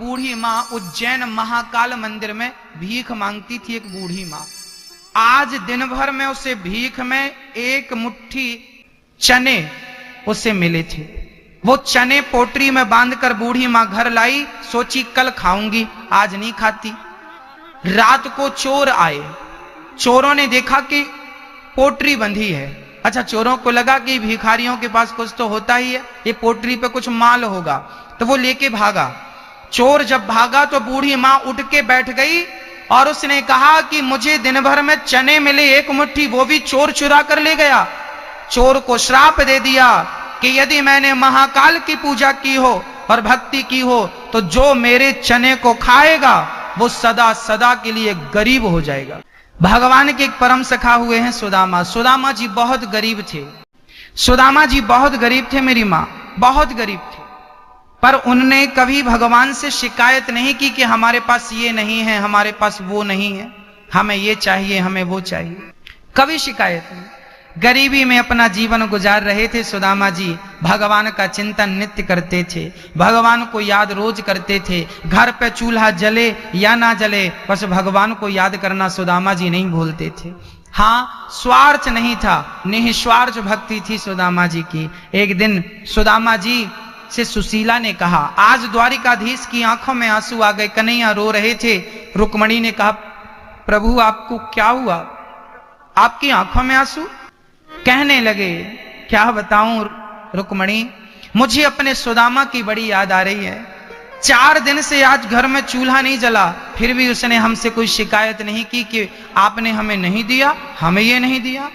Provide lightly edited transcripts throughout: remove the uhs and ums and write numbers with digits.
बूढ़ी माँ उज्जैन महाकाल मंदिर में भीख मांगती थी। एक बूढ़ी माँ, आज दिन भर में उसे भीख में एक मुट्ठी चने उसे मिले थे। वो चने पोटरी में बांधकर बूढ़ी माँ घर लाई, सोची कल खाऊंगी, आज नहीं खाती। रात को चोर आए, चोरों ने देखा कि पोटरी बंधी है। अच्छा, चोरों को लगा कि भिखारियों के पास कुछ तो होता ही है, ये पोटरी पे कुछ माल होगा, तो वो लेके भागा। चोर जब भागा तो बूढ़ी माँ उठ के बैठ गई और उसने कहा कि मुझे दिन भर में चने मिले एक मुट्ठी, वो भी चोर चुरा कर ले गया। चोर को श्राप दे दिया कि यदि मैंने महाकाल की पूजा की हो और भक्ति की हो तो जो मेरे चने को खाएगा वो सदा सदा के लिए गरीब हो जाएगा। भगवान के एक परम सखा हुए हैं सुदामा। सुदामा जी बहुत गरीब थे। सुदामा जी बहुत गरीब थे, मेरी माँ बहुत गरीब थे, पर उनने कभी भगवान से शिकायत नहीं की कि हमारे पास ये नहीं है, हमारे पास वो नहीं है, हमें ये चाहिए, हमें वो चाहिए, कभी शिकायत नहीं। गरीबी में अपना जीवन गुजार रहे थे सुदामा जी। भगवान का चिंतन नित्य करते थे, भगवान को याद रोज करते थे। घर पे चूल्हा जले या ना जले, बस भगवान को याद करना सुदामा जी नहीं भूलते थे। हाँ, स्वार्थ नहीं था, निस्वार्थ भक्ति थी सुदामा जी की। एक दिन सुदामा जी से सुशीला ने कहा, आज द्वारिकाधीश की आंखों में आंसू आ गए, कन्हैया रो रहे थे। रुक्मणी ने कहा, प्रभु आपको क्या हुआ, आपकी आंखों में आंसू? कहने लगे, क्या बताऊं रुक्मणी, मुझे अपने सुदामा की बड़ी याद आ रही है। 4 दिन से आज घर में चूल्हा नहीं जला, फिर भी उसने हमसे कोई शिकायत नहीं की कि आपने हमें नहीं दिया, हमें ये नहीं दिया।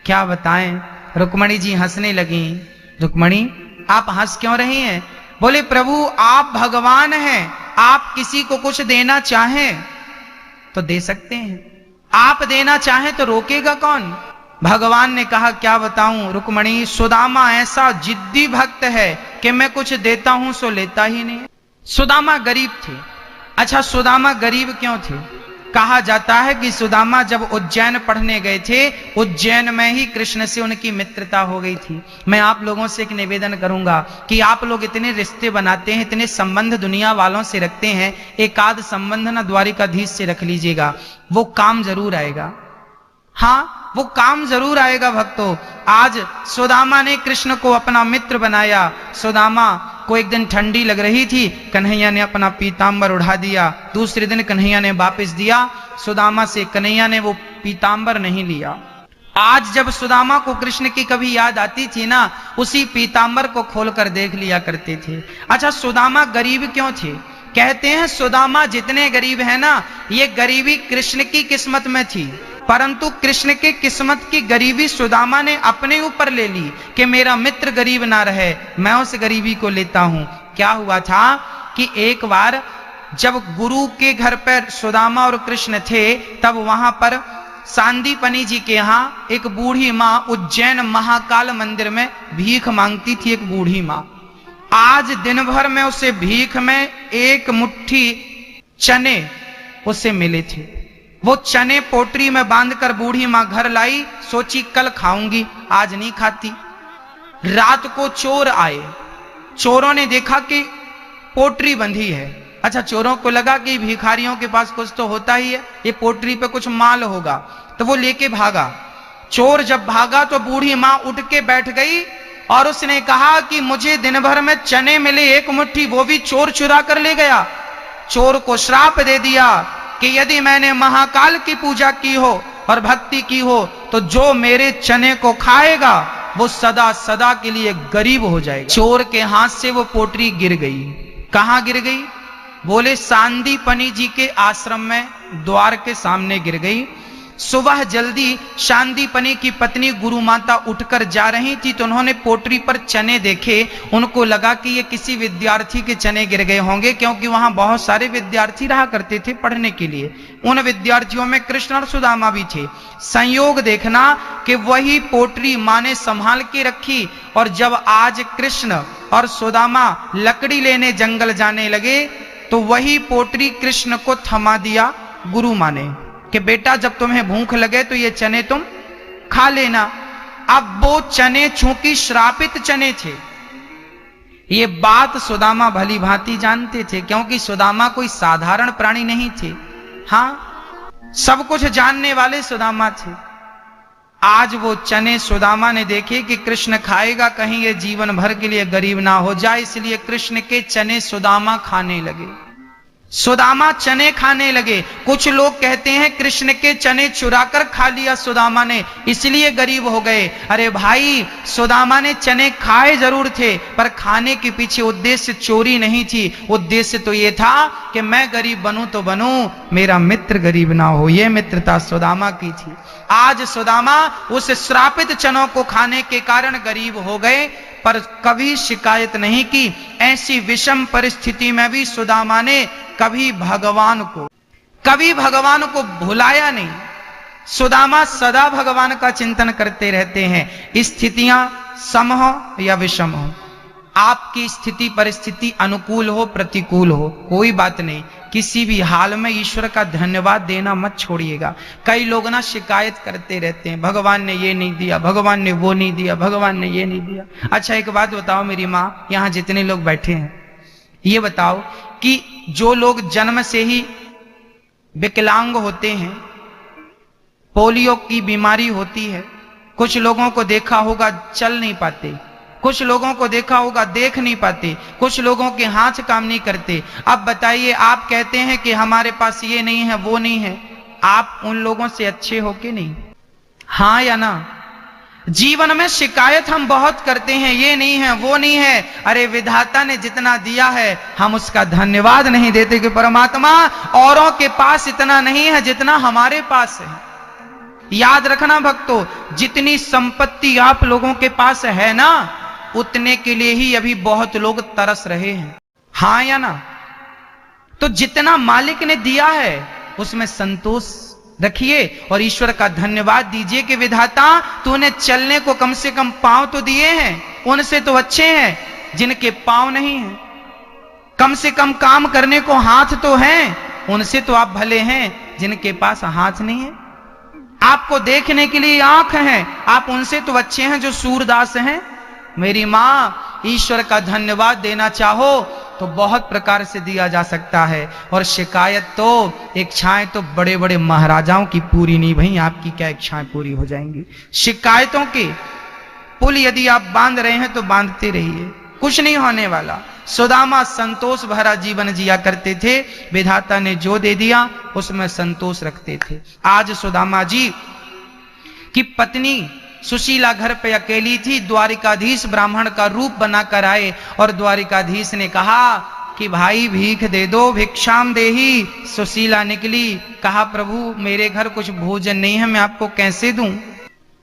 क्या बताएं। रुक्मणी जी हंसने लगी। रुक्मणी, आप हंस क्यों रही हैं? बोले, प्रभु आप भगवान हैं, आप किसी को कुछ देना चाहें तो दे सकते हैं, आप देना चाहें तो रोकेगा कौन? भगवान ने कहा, क्या बताऊं रुक्मणी, सुदामा ऐसा जिद्दी भक्त है कि मैं कुछ देता हूं सो लेता ही नहीं। सुदामा गरीब थे। अच्छा, सुदामा गरीब क्यों थे? कहा जाता है कि सुदामा जब उज्जैन पढ़ने गए थे, उज्जैन में ही कृष्ण से उनकी मित्रता हो गई थी। मैं आप लोगों से एक निवेदन करूंगा कि आप लोग इतने रिश्ते बनाते हैं, इतने संबंध दुनिया वालों से रखते हैं, एक आध संबंध ना द्वारिकाधीश से रख लीजिएगा, वो काम जरूर आएगा। हाँ, वो काम जरूर आएगा भक्तों। आज सुदामा ने कृष्ण को अपना मित्र बनाया। सुदामा को एक दिन ठंडी लग रही थी, कन्हैया ने अपना पीतांबर उड़ा दिया। दूसरे दिन कन्हैया ने वापस दिया सुदामा से, कन्हैया ने वो पीतांबर नहीं लिया। आज जब सुदामा को कृष्ण की कभी याद आती थी ना, उसी पीतांबर को खोलकर देख लिया करते थे। अच्छा, सुदामा गरीब क्यों थे? कहते हैं सुदामा जितने गरीब है ना, ये गरीबी कृष्ण की किस्मत में थी, परंतु कृष्ण के किस्मत की गरीबी सुदामा ने अपने ऊपर ले ली कि मेरा मित्र गरीब ना रहे, मैं उस गरीबी को लेता हूं। क्या हुआ था कि एक बार जब गुरु के घर पर सुदामा और कृष्ण थे, तब वहां पर सांदीपनी जी के यहां एक बूढ़ी माँ उज्जैन महाकाल मंदिर में भीख मांगती थी। एक बूढ़ी माँ, आज दिन भर में उसे भीख में एक मुट्ठी चने उसे मिले थे। वो चने पोटरी में बांधकर बूढ़ी माँ घर लाई, सोची कल खाऊंगी, आज नहीं खाती। रात को चोर आए, चोरों ने देखा कि पोटरी बंधी है। अच्छा, चोरों को लगा कि भिखारियों के पास कुछ तो होता ही है, ये पोटरी पे कुछ माल होगा, तो वो लेके भागा। चोर जब भागा तो बूढ़ी माँ उठ के बैठ गई और उसने कहा कि मुझे दिन भर में चने मिले एक मुट्ठी, वो भी चोर चुरा कर ले गया। चोर को श्राप दे दिया कि यदि मैंने महाकाल की पूजा की हो और भक्ति की हो तो जो मेरे चने को खाएगा वो सदा सदा के लिए गरीब हो जाएगा। चोर के हाथ से वो पोटरी गिर गई। कहां गिर गई? बोले, सांदीपनी जी के आश्रम में द्वार के सामने गिर गई। सुबह जल्दी सांदीपनी की पत्नी गुरु माता उठकर जा रही थी तो उन्होंने पोटरी पर चने देखे। उनको लगा कि ये किसी विद्यार्थी के चने गिर गए होंगे, क्योंकि वहां बहुत सारे विद्यार्थी रहा करते थे पढ़ने के लिए। उन विद्यार्थियों में कृष्ण और सुदामा भी थे। संयोग देखना कि वही पोटरी माँ ने संभाल के रखी, और जब आज कृष्ण और सुदामा लकड़ी लेने जंगल जाने लगे तो वही पोटरी कृष्ण को थमा दिया गुरु माँ ने कि बेटा जब तुम्हें भूख लगे तो ये चने तुम खा लेना। अब वो चने चूंकि श्रापित चने थे, ये बात सुदामा भली भांति जानते थे, क्योंकि सुदामा कोई साधारण प्राणी नहीं थे। हाँ, सब कुछ जानने वाले सुदामा थे। आज वो चने सुदामा ने देखे कि कृष्ण खाएगा, कहीं ये जीवन भर के लिए गरीब ना हो जाए, इसलिए कृष्ण के चने सुदामा खाने लगे। सुदामा चने खाने लगे। कुछ लोग कहते हैं कृष्ण के चने चुराकर खा लिया सुदामा ने, इसलिए गरीब हो गए। अरे भाई, सुदामा ने चने खाए जरूर थे, पर खाने के पीछे उद्देश्य चोरी नहीं थी। उद्देश्य तो ये था कि मैं गरीब बनूं तो बनूं, मेरा मित्र गरीब ना हो। यह मित्रता सुदामा की थी। आज सुदामा उस श्रापित चनों को खाने के कारण गरीब हो गए, पर कभी शिकायत नहीं की। ऐसी विषम परिस्थिति में भी सुदामा ने कभी भगवान को भुलाया नहीं। सुदामा सदा भगवान का चिंतन करते रहते हैं। स्थितियां सम हो या विषम हो, आपकी स्थिति परिस्थिति अनुकूल हो प्रतिकूल हो, कोई बात नहीं, किसी भी हाल में ईश्वर का धन्यवाद देना मत छोड़िएगा। कई लोग ना शिकायत करते रहते हैं, भगवान ने ये नहीं दिया, भगवान ने वो नहीं दिया, भगवान ने ये नहीं दिया। अच्छा, एक बात बताओ मेरी माँ, यहां जितने लोग बैठे हैं, ये बताओ कि जो लोग जन्म से ही विकलांग होते हैं, पोलियो की बीमारी होती है, कुछ लोगों को देखा होगा चल नहीं पाते, कुछ लोगों को देखा होगा देख नहीं पाते, कुछ लोगों के हाथ काम नहीं करते। अब बताइए, आप कहते हैं कि हमारे पास ये नहीं है वो नहीं है, आप उन लोगों से अच्छे हो कि नहीं? हाँ या ना? जीवन में शिकायत हम बहुत करते हैं, ये नहीं है वो नहीं है। अरे विधाता ने जितना दिया है हम उसका धन्यवाद नहीं देते कि परमात्मा औरों के पास इतना नहीं है जितना हमारे पास है। याद रखना भक्तों, जितनी संपत्ति आप लोगों के पास है ना, उतने के लिए ही अभी बहुत लोग तरस रहे हैं। हाँ या ना? तो जितना मालिक ने दिया है उसमें संतोष रखिए और ईश्वर का धन्यवाद दीजिए कि विधाता तूने चलने को कम से कम पांव तो दिए हैं, उनसे तो अच्छे हैं जिनके पांव नहीं हैं। कम से कम काम करने को हाथ तो हैं, उनसे तो आप भले हैं जिनके पास हाथ नहीं है। आपको देखने के लिए आंख है, आप उनसे तो अच्छे हैं जो सूरदास हैं। मेरी माँ, ईश्वर का धन्यवाद देना चाहो तो बहुत प्रकार से दिया जा सकता है। और शिकायत तो, इच्छाएं तो बड़े बड़े महाराजाओं की पूरी नहीं भई, आपकी क्या इच्छाएं पूरी हो जाएंगी? शिकायतों के पुल यदि आप बांध रहे हैं तो बांधते रहिए, कुछ नहीं होने वाला। सुदामा संतोष भरा जीवन जिया करते थे, विधाता ने जो दे दिया उसमें संतोष रखते थे। आज सुदामा जी की पत्नी सुशीला घर पे अकेली थी। द्वारिकाधीश ब्राह्मण का रूप बनाकर आए और द्वारिकाधीश ने कहा कि भाई भीख दे दो, भिक्षाम देही। सुशीला निकली, कहा प्रभु मेरे घर कुछ भोजन नहीं है, मैं आपको कैसे दूं?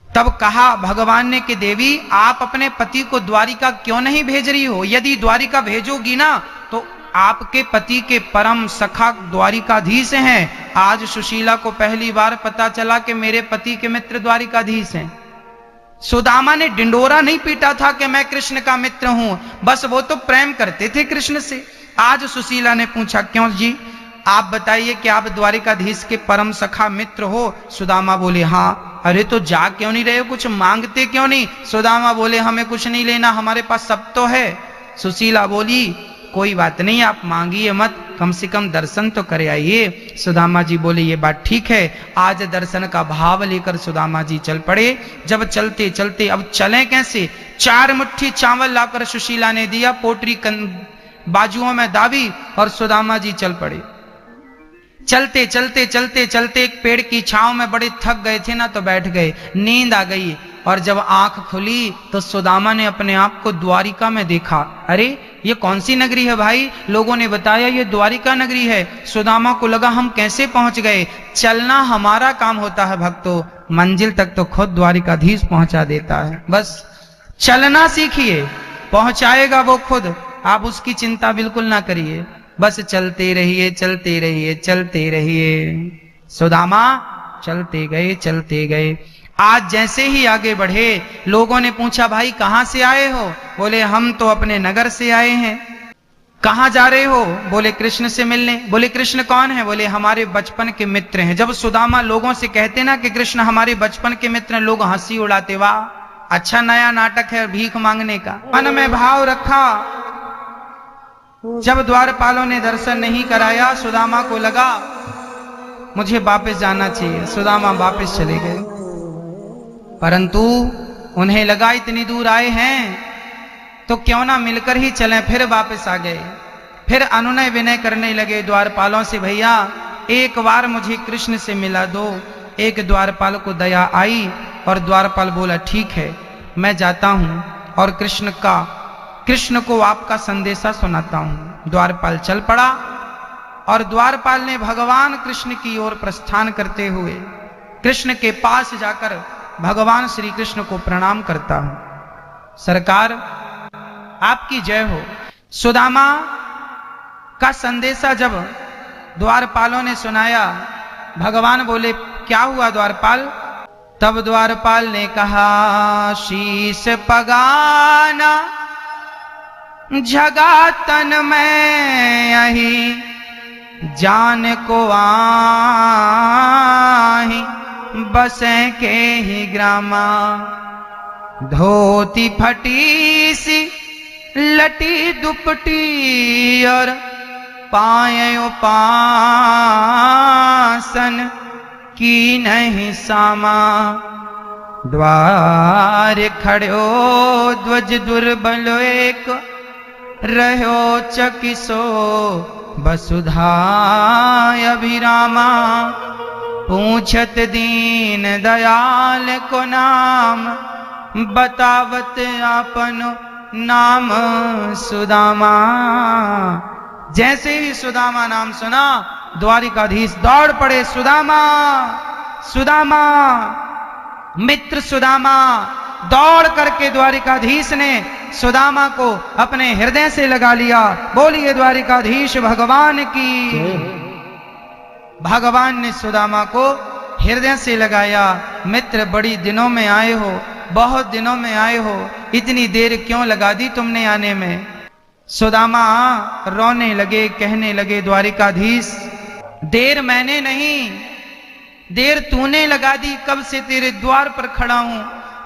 तब कहा भगवान ने कि देवी आप अपने पति को द्वारिका क्यों नहीं भेज रही हो? यदि द्वारिका भेजोगी ना तो आपके पति के परम सखा द्वारिकाधीश हैं। आज सुशीला को पहली बार पता चला कि मेरे पति के मित्र द्वारिकाधीश हैं। सुदामा ने डिंडोरा नहीं पीटा था कि मैं कृष्ण का मित्र हूं, बस वो तो प्रेम करते थे कृष्ण से। आज सुशीला ने पूछा क्यों जी, आप बताइए कि आप द्वारिकाधीश के परम सखा मित्र हो? सुदामा बोले हाँ। अरे तो जा क्यों नहीं रहे हो, कुछ मांगते क्यों नहीं? सुदामा बोले हमें कुछ नहीं लेना, हमारे पास सब तो है। सुशीला बोली कोई बात नहीं, आप मांगिए मत, कम से कम दर्शन तो करे आइए। सुदामा जी बोले ये बात ठीक है। आज दर्शन का भाव लेकर सुदामा जी चल पड़े। जब चलते चलते, अब चलें कैसे? 4 मुट्ठी चावल लाकर सुशीला ने दिया, पोटरी बाजुओं में दाबी और सुदामा जी चल पड़े। चलते चलते चलते चलते एक पेड़ की छांव में बड़े थक गए थे ना, तो बैठ गए, नींद आ गई। और जब आंख खुली तो सुदामा ने अपने आप को द्वारिका में देखा। अरे ये कौन सी नगरी है भाई? लोगों ने बताया ये द्वारिका नगरी है। सुदामा को लगा हम कैसे पहुंच गए? चलना हमारा काम होता है भक्तों, मंजिल तक तो खुद द्वारिकाधीश पहुंचा देता है। बस चलना सीखिए, पहुंचाएगा वो खुद, आप उसकी चिंता बिल्कुल ना करिए। बस चलते रहिए चलते रहिए चलते रहिए। सुदामा चलते गए चलते गए। आज जैसे ही आगे बढ़े, लोगों ने पूछा भाई कहां से आए हो? बोले हम तो अपने नगर से आए हैं। कहां जा रहे हो? बोले कृष्ण से मिलने। बोले कृष्ण कौन है? बोले हमारे बचपन के मित्र हैं। जब सुदामा लोगों से कहते ना कि कृष्ण हमारे बचपन के मित्र हैं, लोग हंसी उड़ाते, वाह अच्छा नया नाटक है भीख मांगने का। मन में भाव रखा जब द्वारपालों ने दर्शन नहीं कराया, सुदामा को लगा मुझे वापस जाना चाहिए। सुदामा वापस चले गए, परंतु उन्हें लगा इतनी दूर आए हैं तो क्यों ना मिलकर ही चलें। फिर वापस आ गए, फिर अनुनय विनय करने लगे द्वारपालों से, भैया एक बार मुझे कृष्ण से मिला दो। एक द्वारपाल को दया आई और द्वारपाल बोला ठीक है मैं जाता हूं और कृष्ण को आपका संदेशा सुनाता हूं। द्वारपाल चल पड़ा और द्वारपाल ने भगवान कृष्ण की ओर प्रस्थान करते हुए कृष्ण के पास जाकर भगवान श्री कृष्ण को प्रणाम करता हूं। सरकार आपकी जय हो। सुदामा का संदेशा जब द्वारपालों ने सुनाया, भगवान बोले क्या हुआ द्वारपाल? तब द्वारपाल ने कहा शीश पगाना जगा तन में यही जान को आही बसे के ही ग्रामा। धोती फटी सी लटी दुपटी और पाए उपासन की नहीं सामा। द्वार खड़ो ध्वज दुर्बल एक रहो चकिसो वसुधा अभिरामा। पूछत दीन दयाल को नाम बतावत आपन नाम सुदामा। जैसे ही सुदामा नाम सुना द्वारिकाधीश दौड़ पड़े, सुदामा सुदामा मित्र सुदामा। दौड़ करके द्वारिकाधीश ने सुदामा को अपने हृदय से लगा लिया। बोलिए द्वारिकाधीश भगवान की। भगवान ने सुदामा को हृदय से लगाया। मित्र बड़ी दिनों में आए हो, बहुत दिनों में आए हो, इतनी देर क्यों लगा दी तुमने आने में? सुदामा रोने लगे, कहने लगे द्वारिकाधीश देर मैंने नहीं, देर तूने लगा दी। कब से तेरे द्वार पर खड़ा हूं,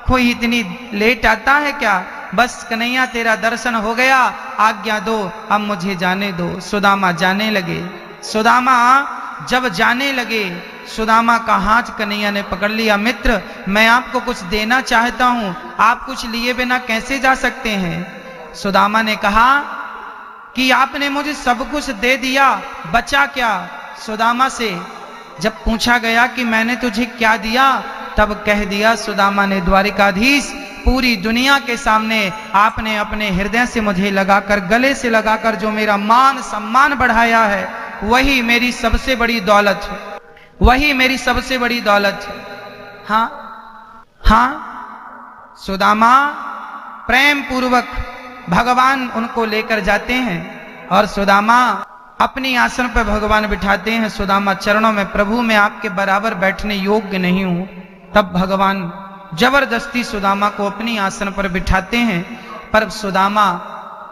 कोई इतनी लेट आता है क्या? बस कन्हैया तेरा दर्शन हो गया, आज्ञा दो अब मुझे जाने दो। सुदामा जाने लगे। सुदामा जब जाने लगे, सुदामा का हाथ कन्हैया ने पकड़ लिया। मित्र मैं आपको कुछ देना चाहता हूं, आप कुछ लिए बिना कैसे जा सकते हैं? सुदामा ने कहा कि आपने मुझे सब कुछ दे दिया, बचा क्या? सुदामा से जब पूछा गया कि मैंने तुझे क्या दिया, तब कह दिया सुदामा ने द्वारिकाधीश पूरी दुनिया के सामने आपने अपने हृदय से मुझे लगाकर, गले से लगाकर जो मेरा मान सम्मान बढ़ाया है वही मेरी सबसे बड़ी दौलत है, वही मेरी सबसे बड़ी दौलत है। हाँ हाँ। सुदामा प्रेम पूर्वक भगवान उनको लेकर जाते हैं और सुदामा अपनी आसन पर भगवान बिठाते हैं। सुदामा चरणों में, प्रभु मैं आपके बराबर बैठने योग्य नहीं हूं। तब भगवान जबरदस्ती सुदामा को अपनी आसन पर बिठाते हैं, पर सुदामा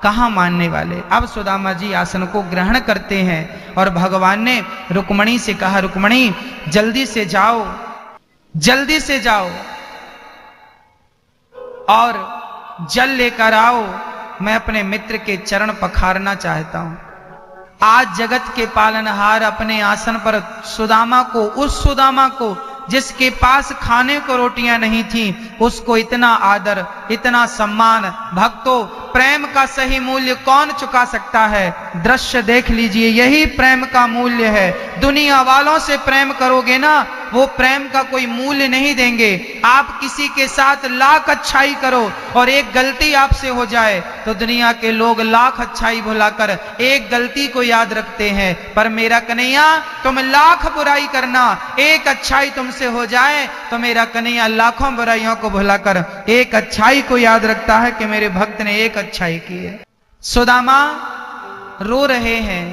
कहां मानने वाले। अब सुदामा जी आसन को ग्रहण करते हैं और भगवान ने रुक्मणी से कहा रुक्मणी जल्दी से जाओ, जल्दी से जाओ और जल लेकर आओ, मैं अपने मित्र के चरण पखारना चाहता हूं। आज जगत के पालनहार अपने आसन पर सुदामा को, उस सुदामा को जिसके पास खाने को रोटियां नहीं थी, उसको इतना आदर, इतना सम्मान। भक्तों प्रेम का सही मूल्य कौन चुका सकता है? दृश्य देख लीजिए, यही प्रेम का मूल्य है। दुनिया वालों से प्रेम करोगे ना, वो प्रेम का कोई मूल्य नहीं देंगे। आप किसी के साथ लाख अच्छाई करो और एक गलती आपसे हो जाए तो दुनिया के लोग लाख अच्छाई भुलाकर एक गलती को याद रखते हैं। पर मेरा कन्हैया तुम लाख बुराई करना, एक अच्छाई तुमसे हो जाए तो मेरा कन्हैया लाखों बुराइयों को भुलाकर एक अच्छाई को याद रखता है कि मेरे भक्त ने एक अच्छाई की है। सुदामा रो रहे हैं।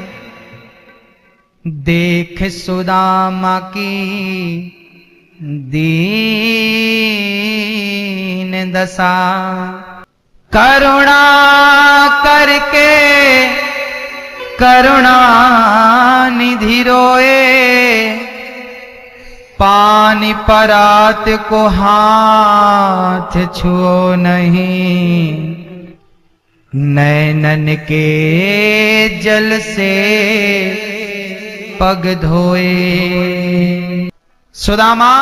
देख सुदामा की दीन दशा, करुणा करके करुणा निधि रोए, पानी परात को हाथ छुओ नहीं, नैनन के जल से पग धोए। सुदामा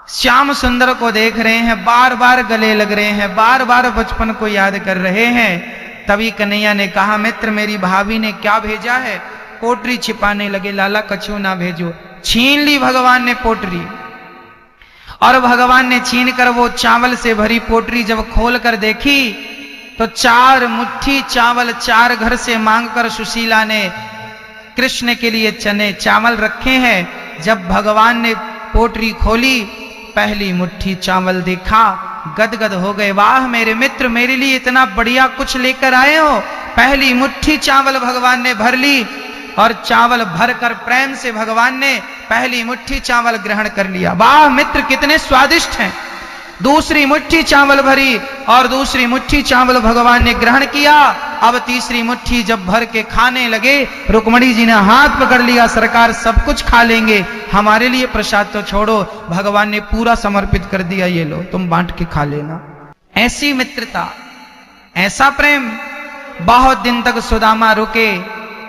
श्याम सुंदर को देख रहे हैं, बार बार गले लग रहे हैं, बार बार बचपन को याद कर रहे हैं। तभी कन्हैया ने कहा, मित्र मेरी भाभी ने क्या भेजा है? पोटरी छिपाने लगे, लाला कछु ना भेजो। छीन ली भगवान ने पोटरी, और भगवान ने छीन कर वो चावल से भरी पोटरी जब खोल कर देखी तो 4 मुट्ठी चावल 4 घर से मांगकर सुशीला ने कृष्ण के लिए चने चावल रखे हैं। जब भगवान ने पोटरी खोली, पहली मुट्ठी चावल देखा, गदगद हो गए। वाह मेरे मित्र, मेरे लिए इतना बढ़िया कुछ लेकर आए हो। पहली मुट्ठी चावल भगवान ने भर ली, और चावल भरकर प्रेम से भगवान ने पहली मुट्ठी चावल ग्रहण कर लिया। वाह मित्र, कितने स्वादिष्ट हैं। दूसरी मुट्ठी चावल भरी, और दूसरी मुट्ठी चावल भगवान ने ग्रहण किया। अब तीसरी मुट्ठी जब भर के खाने लगे, रुक्मणी जी ने हाथ पकड़ लिया, सरकार सब कुछ खा लेंगे, हमारे लिए प्रसाद तो छोड़ो। भगवान ने पूरा समर्पित कर दिया, ये लो तुम बांट के खा लेना। ऐसी मित्रता, ऐसा प्रेम। बहुत दिन तक सुदामा रुके,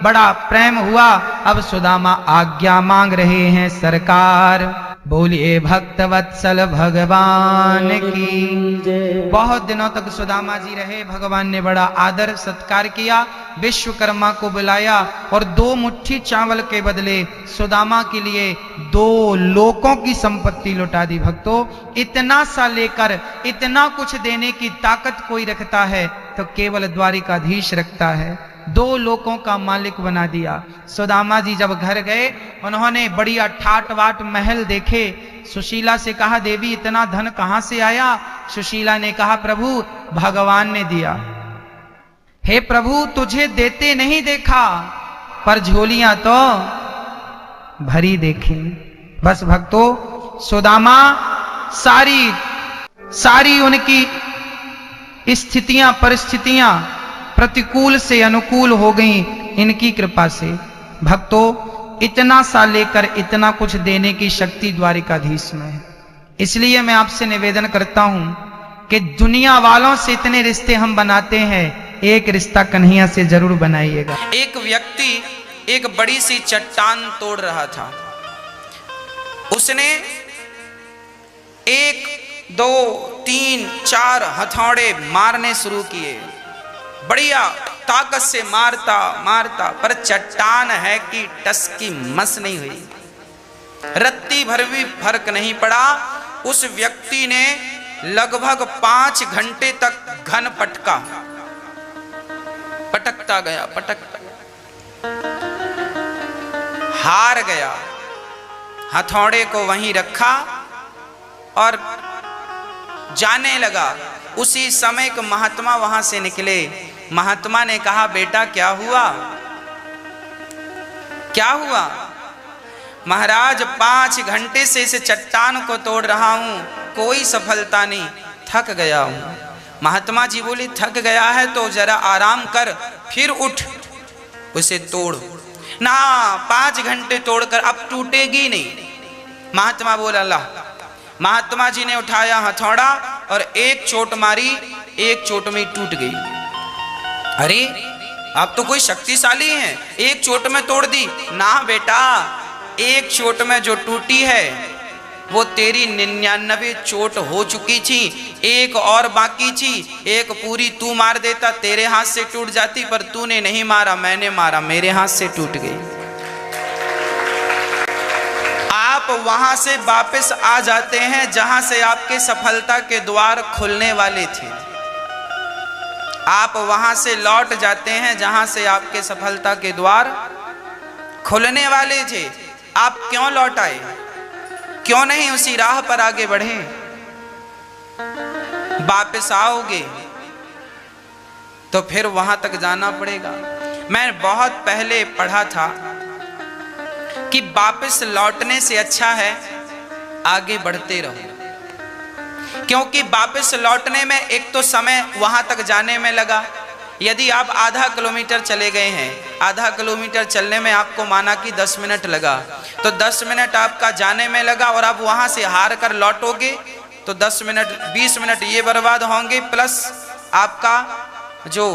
बड़ा प्रेम हुआ। अब सुदामा आज्ञा मांग रहे हैं, सरकार बोलिए भक्त वत्सल भगवान की। बहुत दिनों तक सुदामा जी रहे, भगवान ने बड़ा आदर सत्कार किया, विश्वकर्मा को बुलाया, और 2 मुट्ठी चावल के बदले सुदामा के लिए 2 लोकों की संपत्ति लौटा दी। भक्तों, इतना सा लेकर इतना कुछ देने की ताकत कोई रखता है तो केवल द्वारिकाधीश रखता है। 2 लोकों का मालिक बना दिया। सुदामा जी जब घर गए, उन्होंने बढ़िया ठाट वाट महल देखे। सुशीला से कहा, देवी इतना धन कहां से आया? सुशीला ने कहा, प्रभु भगवान ने दिया। हे प्रभु, तुझे देते नहीं देखा, पर झोलियां तो भरी देखी। बस भक्तों, सुदामा सारी उनकी स्थितियां परिस्थितियां प्रतिकूल से अनुकूल हो गई इनकी कृपा से। भक्तों, इतना सा लेकर इतना कुछ देने की शक्ति द्वारिकाधीश में है। इसलिए मैं आपसे निवेदन करता हूं कि दुनिया वालों से इतने रिश्ते हम बनाते हैं, एक रिश्ता कन्हैया से जरूर बनाइएगा। एक व्यक्ति एक बड़ी सी चट्टान तोड़ रहा था। उसने 1, 2, 3, 4 हथौड़े मारने शुरू किए। बढ़िया ताकत से मारता मारता, पर चट्टान है कि टस की मस नहीं हुई, रत्ती भर भी फर्क नहीं पड़ा। उस व्यक्ति ने लगभग 5 घंटे तक घन पटकता गया, हार गया। हथौड़े को वहीं रखा और जाने लगा। उसी समय एक महात्मा वहां से निकले। महात्मा ने कहा, बेटा क्या हुआ? क्या हुआ? महाराज 5 घंटे से इस चट्टान को तोड़ रहा हूं, कोई सफलता नहीं, थक गया हूं। महात्मा जी बोले, थक गया है तो जरा आराम कर, फिर उठ उसे तोड़ ना। 5 घंटे तोड़कर अब टूटेगी नहीं। महात्मा बोला, अल्लाह। महात्मा जी ने उठाया हथौड़ा और एक चोट मारी, एक चोट में टूट गई। अरे आप तो कोई शक्तिशाली हैं, एक चोट में तोड़ दी। ना बेटा, एक चोट में जो टूटी है वो तेरी 99 चोट हो चुकी थी, एक और बाकी थी। एक पूरी तू मार देता, तेरे हाथ से टूट जाती, पर तूने नहीं मारा, मैंने मारा, मेरे हाथ से टूट गई। आप वहां से वापस आ जाते हैं जहां से आपके सफलता के द्वार खुलने वाले थे। आप वहां से लौट जाते हैं जहां से आपके सफलता के द्वार खुलने वाले थे। आप क्यों लौट आए? क्यों नहीं उसी राह पर आगे बढ़े? वापस आओगे तो फिर वहां तक जाना पड़ेगा। मैं बहुत पहले पढ़ा था कि वापस लौटने से अच्छा है आगे बढ़ते रहो, क्योंकि वापस लौटने में एक तो समय वहां तक जाने में लगा। यदि आप आधा किलोमीटर चले गए हैं, आधा किलोमीटर चलने में आपको माना कि 10 मिनट लगा, तो 10 मिनट आपका जाने में लगा, और आप वहां से हार कर लौटोगे तो 10 मिनट 20 मिनट ये बर्बाद होंगे, प्लस आपका जो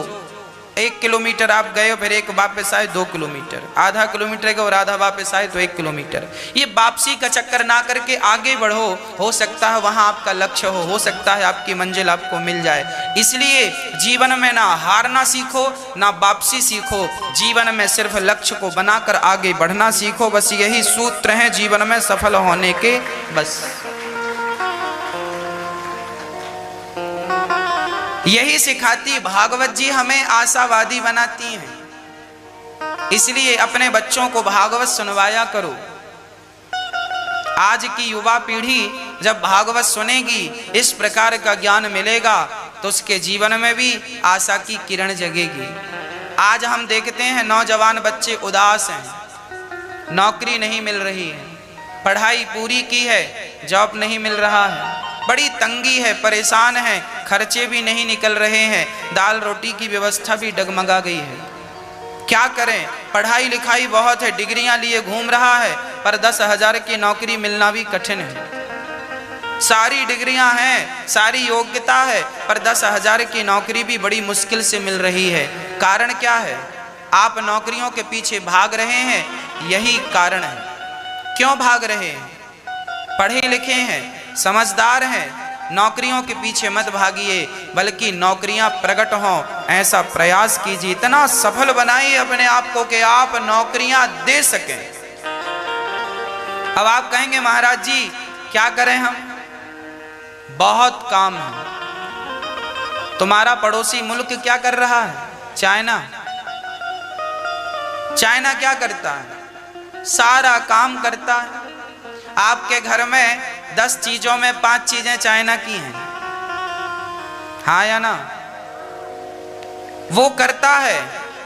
1 किलोमीटर आप गए फिर एक वापस आए 2 किलोमीटर, आधा किलोमीटर गए और आधा वापस आए तो 1 किलोमीटर। ये वापसी का चक्कर ना करके आगे बढ़ो, हो सकता है वहां आपका लक्ष्य हो सकता है आपकी मंजिल आपको मिल जाए। इसलिए जीवन में ना हारना सीखो ना वापसी सीखो, जीवन में सिर्फ लक्ष्य को बनाकर आगे बढ़ना सीखो। बस यही सूत्र है जीवन में सफल होने के। बस यही सिखाती भागवत जी, हमें आशावादी बनाती हैं। इसलिए अपने बच्चों को भागवत सुनवाया करो। आज की युवा पीढ़ी जब भागवत सुनेगी, इस प्रकार का ज्ञान मिलेगा तो उसके जीवन में भी आशा की किरण जगेगी। आज हम देखते हैं नौजवान बच्चे उदास हैं, नौकरी नहीं मिल रही है, पढ़ाई पूरी की है जॉब नहीं मिल रहा है, बड़ी तंगी है, परेशान है, खर्चे भी नहीं निकल रहे हैं, दाल रोटी की व्यवस्था भी डगमगा गई है। क्या करें, पढ़ाई लिखाई बहुत है, डिग्रियां लिए घूम रहा है, पर 10,000 की नौकरी मिलना भी कठिन है। सारी डिग्रियां हैं, सारी योग्यता है, पर 10,000 की नौकरी भी बड़ी मुश्किल से मिल रही है। कारण क्या है? आप नौकरियों के पीछे भाग रहे हैं, यही कारण है। क्यों भाग रहे हैं? पढ़े लिखे हैं, समझदार हैं, नौकरियों के पीछे मत भागिए, बल्कि नौकरियां प्रकट हों ऐसा प्रयास कीजिए। इतना सफल बनाइए अपने आप को कि आप नौकरियां दे सकें। अब आप कहेंगे महाराज जी क्या करें हम, बहुत काम है। तुम्हारा पड़ोसी मुल्क क्या कर रहा है? चाइना। चाइना क्या करता है? सारा काम करता है। आपके घर में 10 चीजों में 5 चीजें चाइना की हैं, हाँ या ना? वो करता है।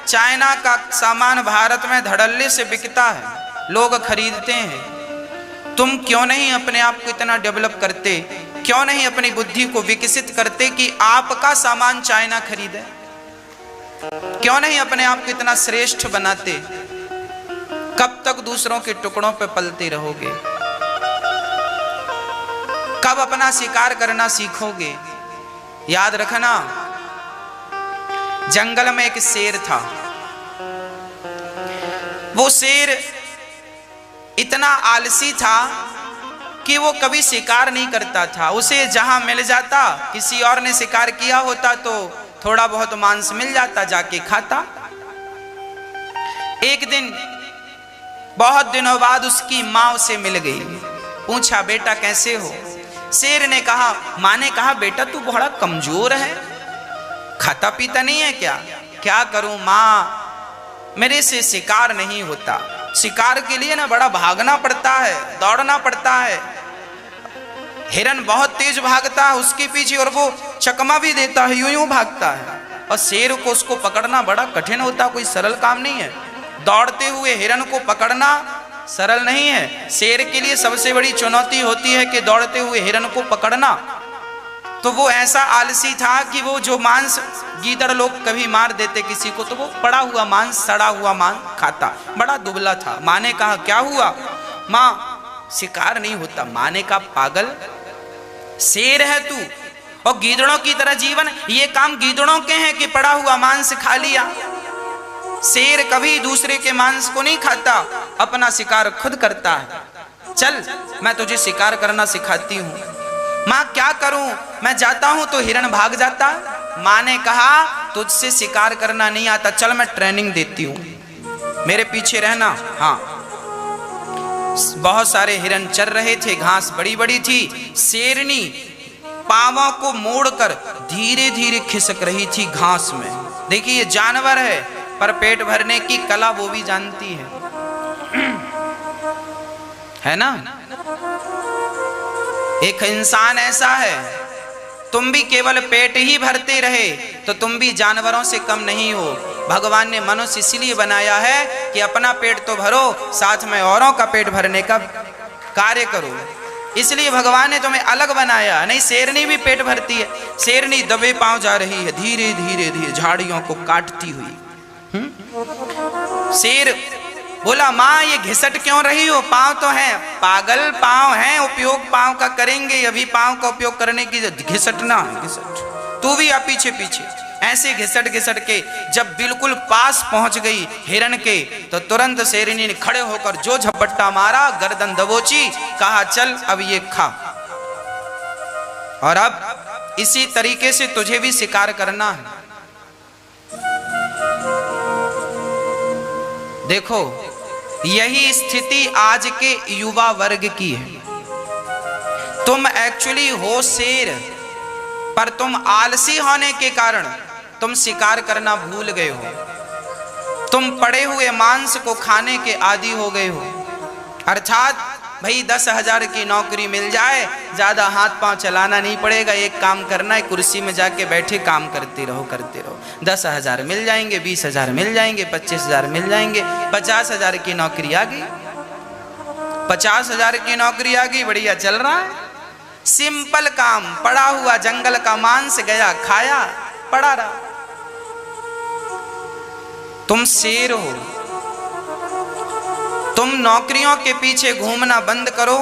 चाइना का सामान भारत में धड़ल्ले से बिकता है, लोग खरीदते हैं। तुम क्यों नहीं अपने आप को इतना डेवलप करते, क्यों नहीं अपनी बुद्धि को विकसित करते कि आपका सामान चाइना खरीदे? क्यों नहीं अपने आप को इतना श्रेष्ठ बनाते? कब तक दूसरों के टुकड़ों पे पलते रहोगे? कब अपना शिकार करना सीखोगे? याद रखना, जंगल में एक शेर था। वो शेर इतना आलसी था कि वो कभी शिकार नहीं करता था। उसे जहां मिल जाता, किसी और ने शिकार किया होता तो थोड़ा बहुत मांस मिल जाता, जाके खाता। एक दिन बहुत दिनों बाद उसकी माँ उसे मिल गई। पूछा बेटा कैसे हो? शेर ने कहा, माँ ने कहा बेटा तू बड़ा कमजोर है, खाता पीता नहीं है क्या? क्या करूं माँ, मेरे से शिकार नहीं होता। शिकार के लिए ना बड़ा भागना पड़ता है, दौड़ना पड़ता है। हिरन बहुत तेज भागता है उसके पीछे और वो चकमा भी देता है, यूं यूं भागता है। और शेर को उसको पकड़ना बड़ा कठिन होता, कोई सरल काम नहीं है। दौड़ते हुए हिरन को पकड़ना सरल नहीं है। शेर के लिए सबसे बड़ी चुनौती होती है कि दौड़ते हुए हिरन को पकड़ना। तो वो ऐसा आलसी था कि वो जो मांस गीदड़ लोग कभी मार देते किसी को, तो वो पड़ा हुआ मांस, सड़ा हुआ मांस खाता। बड़ा दुबला था। माँ ने कहा क्या हुआ? माँ शिकार नहीं होता। माँ ने कहा पागल, शेर है तू और गीदड़ों की तरह जीवन, ये काम गीदड़ों के हैं कि पड़ा हुआ मांस खा लिया। शेर कभी दूसरे के मांस को नहीं खाता, अपना शिकार खुद करता है। चल मैं तुझे शिकार करना सिखाती हूँ। माँ क्या करूं? मैं जाता हूं तो हिरन भाग जाता। माँ ने कहा तुझसे शिकार करना नहीं आता, चल मैं ट्रेनिंग देती हूँ, मेरे पीछे रहना। हाँ, बहुत सारे हिरन चर रहे थे, घास बड़ी बड़ी थी। शेरनी पांवों को मोड़कर धीरे धीरे खिसक रही थी घास में। देखिए ये जानवर है, पर पेट भरने की कला वो भी जानती है ना? एक इंसान ऐसा है, तुम भी केवल पेट ही भरते रहे तो तुम भी जानवरों से कम नहीं हो। भगवान ने मनुष्य इसलिए बनाया है कि अपना पेट तो भरो, साथ में औरों का पेट भरने का कार्य करो। इसलिए भगवान ने तुम्हें अलग बनाया। नहीं, शेरनी भी पेट भरती है। शेरनी दबे पांव जा रही है, धीरे धीरे धीरे झाड़ियों को काटती हुई। शेर बोला माँ ये घिसट क्यों रही हो? पांव तो है। पागल, पांव हैं, उपयोग पांव का करेंगे। अभी पांव का उपयोग करने की घिसटना है, घिसट। तू भी आ पीछे पीछे, ऐसे घिसट घिसट के जब बिल्कुल पास पहुंच गई हिरण के, तो तुरंत शेरनी ने खड़े होकर जो झपट्टा मारा, गर्दन दबोची, कहा चल अब ये खा, और अब इसी तरीके से तुझे भी शिकार करना है। देखो, यही स्थिति आज के युवा वर्ग की है। तुम एक्चुअली हो शेर, पर तुम आलसी होने के कारण तुम शिकार करना भूल गए हो। तुम पड़े हुए मांस को खाने के आदी हो गए हो। अर्थात भाई 10,000 की नौकरी मिल जाए, ज्यादा हाथ पांव चलाना नहीं पड़ेगा, एक काम करना है, कुर्सी में जाके बैठे काम करते रहो 10,000 मिल जाएंगे, 20,000 मिल जाएंगे, 25,000 मिल जाएंगे, 50,000 की नौकरी आ गई, 50,000 की नौकरी आ गई, बढ़िया चल रहा है। सिंपल काम, पड़ा हुआ जंगल का मांस गया खाया, पड़ा रहा। तुम शेर हो, तुम नौकरियों के पीछे घूमना बंद करो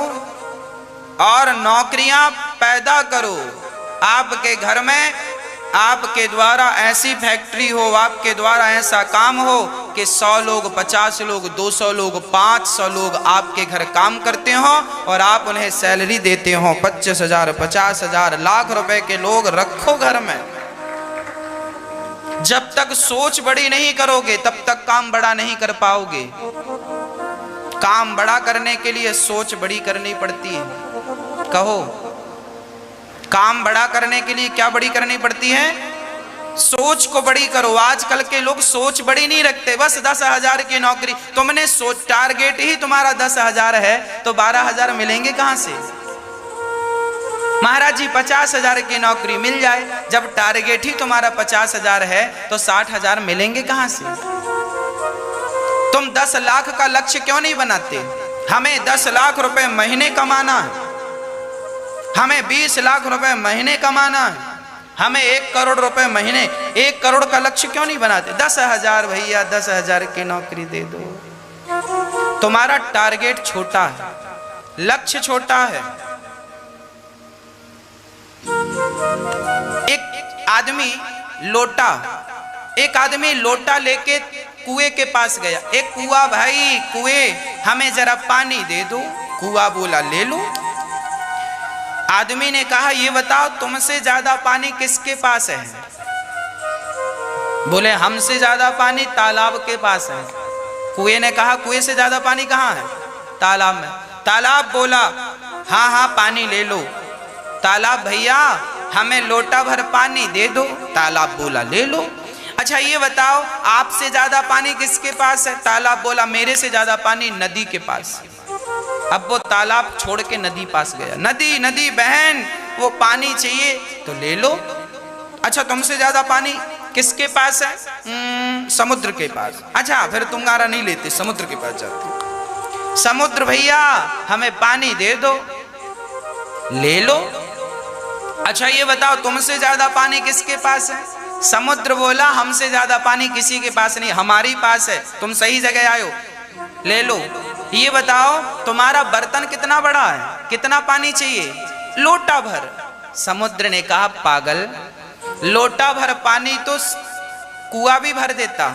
और नौकरियां पैदा करो। आपके घर में आपके द्वारा ऐसी फैक्ट्री हो, आपके द्वारा ऐसा काम हो कि 100 लोग, 50 लोग, 200 लोग, 500 लोग आपके घर काम करते हो और आप उन्हें सैलरी देते हो 25,000, 50,000, लाख रुपए के लोग रखो घर में। जब तक सोच बड़ी नहीं करोगे तब तक काम बड़ा नहीं कर पाओगे। काम बड़ा करने के लिए सोच बड़ी करनी पड़ती है। कहो, काम बड़ा करने के लिए क्या बड़ी करनी पड़ती है? सोच को बड़ी करो। आजकल के लोग सोच बड़ी नहीं रखते, बस 10,000 की नौकरी। तुमने सोच, टारगेट ही तुम्हारा 10,000 है तो 12,000 मिलेंगे कहां से? महाराज जी 50,000 की नौकरी मिल जाए, जब टारगेट ही तुम्हारा 50,000 है तो 60,000 मिलेंगे कहां से? तुम 10 लाख का लक्ष्य क्यों नहीं बनाते? हमें 10 लाख रुपए महीने कमाना है, हमें 20 लाख रुपए महीने कमाना है, हमें 1 करोड़ रुपए महीने, 1 करोड़ का लक्ष्य क्यों नहीं बनाते? 10,000 भैया, 10,000 की नौकरी दे दो। तुम्हारा टारगेट छोटा है, लक्ष्य छोटा है। एक आदमी लोटा लेके कुएं के पास गया। एक कुआं, भाई कुएं हमें जरा पानी दे दो। कुआं बोला ले लो। आदमी ने कहा ये बताओ तुमसे ज्यादा पानी किसके पास है? बोले हमसे ज्यादा पानी तालाब के पास है। कुएं ने कहा कुएं से ज्यादा पानी कहाँ है? तालाब में। तालाब बोला हाँ हाँ पानी ले लो। तालाब भैया हमें लोटा भर पानी दे दो। तालाब बोला ले लो। अच्छा ये बताओ आपसे ज्यादा पानी किसके पास है? तालाब बोला मेरे से ज्यादा पानी नदी के पास। अब वो तालाब छोड़ के नदी पास गया। नदी नदी बहन वो पानी चाहिए तो ले लो। अच्छा तुमसे ज्यादा पानी किसके पास है? समुद्र के पास। अच्छा फिर तुम्हारा नहीं लेते, समुद्र के पास जाते। समुद्र भैया हमें पानी दे दो। ले लो। अच्छा ये बताओ तुमसे ज्यादा पानी किसके पास है? समुद्र बोला हमसे ज्यादा पानी किसी के पास नहीं, हमारी पास है, तुम सही जगह आए हो, ले लो। ये बताओ तुम्हारा बर्तन कितना बड़ा है, कितना पानी चाहिए? लोटा भर। समुद्र ने कहा पागल, लोटा भर पानी तो कुआं भी भर देता,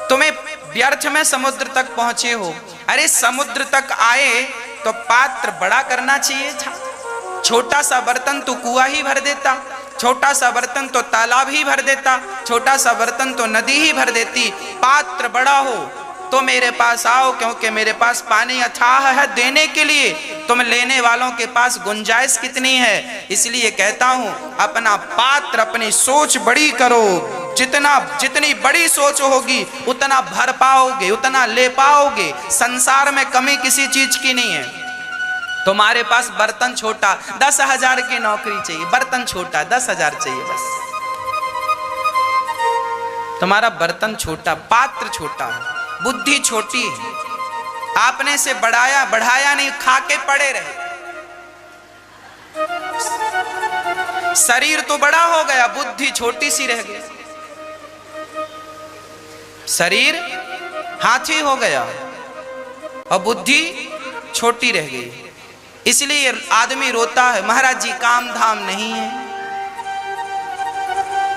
तुम्हें व्यर्थ में समुद्र तक पहुंचे हो। अरे समुद्र तक आए तो पात्र बड़ा करना चाहिए था। छोटा सा बर्तन तो कुआं ही भर देता, छोटा सा बर्तन तो तालाब ही भर देता, छोटा सा बर्तन तो नदी ही भर देती। पात्र बड़ा हो तो मेरे पास आओ, क्योंकि मेरे पास पानी अथाह है देने के लिए। तुम लेने वालों के पास गुंजाइश कितनी है? इसलिए कहता हूं अपना पात्र, अपनी सोच बड़ी करो। जितनी बड़ी सोच होगी उतना भर पाओगे, उतना ले पाओगे। संसार में कमी किसी चीज की नहीं है। तुम्हारे पास बर्तन छोटा, 10,000 की नौकरी चाहिए, बर्तन छोटा 10,000 चाहिए बस। तुम्हारा बर्तन छोटा, पात्र छोटा, बुद्धि छोटी है। आपने से बढ़ाया नहीं, खा के पड़े रहे। शरीर तो बड़ा हो गया, बुद्धि छोटी सी रह गई। शरीर हाथी हो गया और बुद्धि छोटी रह गई। इसलिए आदमी रोता है महाराज जी काम धाम नहीं है,